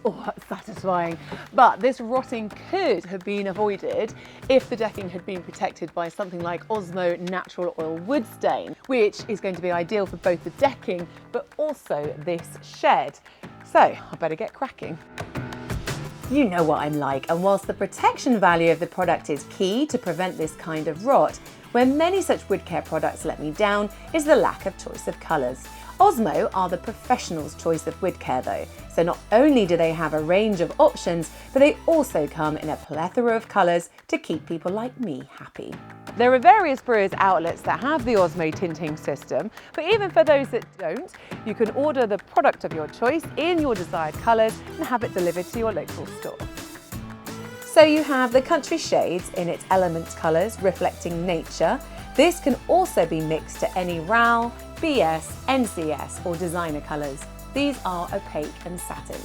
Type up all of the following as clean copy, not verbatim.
Oh, that's satisfying. But this rotting could have been avoided if the decking had been protected by something like Osmo Natural Oil Wood Stain, which is going to be ideal for both the decking, but also this shed. So I better get cracking. You know what I'm like, and whilst the protection value of the product is key to prevent this kind of rot, where many such wood care products let me down is the lack of choice of colours. Osmo are the professional's choice of wood care though, so not only do they have a range of options, but they also come in a plethora of colours to keep people like me happy. There are various brewers outlets that have the Osmo tinting system, but even for those that don't, you can order the product of your choice in your desired colours and have it delivered to your local store. So you have the country shades in its elements colours reflecting nature. This can also be mixed to any RAL, BS, NCS or designer colours. These are opaque and satin.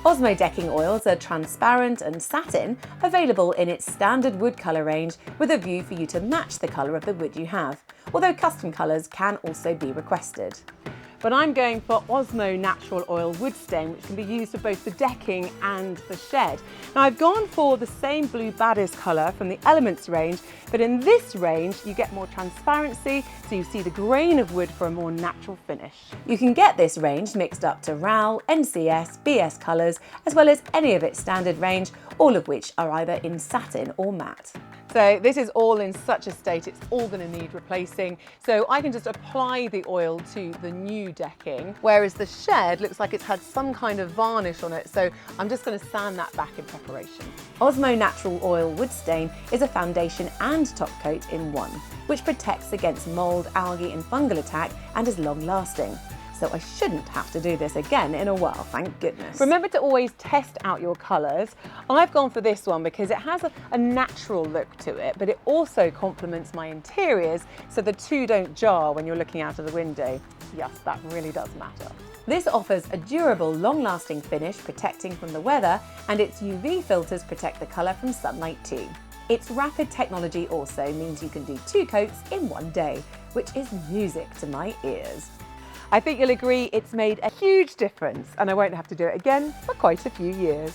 Osmo decking oils are transparent and satin, available in its standard wood colour range with a view for you to match the colour of the wood you have, although custom colours can also be requested. But I'm going for Osmo Natural Oil Wood Stain, which can be used for both the decking and the shed. Now I've gone for the same Blue Badice colour from the Elements range, but in this range you get more transparency, so you see the grain of wood for a more natural finish. You can get this range mixed up to RAL, NCS, BS colours, as well as any of its standard range, all of which are either in satin or matte. So this is all in such a state, it's all going to need replacing. So I can just apply the oil to the new decking, whereas the shed looks like it's had some kind of varnish on it. So I'm just going to sand that back in preparation. Osmo Natural Oil Wood Stain is a foundation and top coat in one, which protects against mould, algae and fungal attack and is long lasting. So I shouldn't have to do this again in a while, thank goodness. Remember to always test out your colours. I've gone for this one because it has a natural look to it, but it also complements my interiors so the two don't jar when you're looking out of the window. Yes, that really does matter. This offers a durable, long-lasting finish protecting from the weather, and its UV filters protect the colour from sunlight too. Its rapid technology also means you can do 2 coats in one day, which is music to my ears. I think you'll agree it's made a huge difference and I won't have to do it again for quite a few years.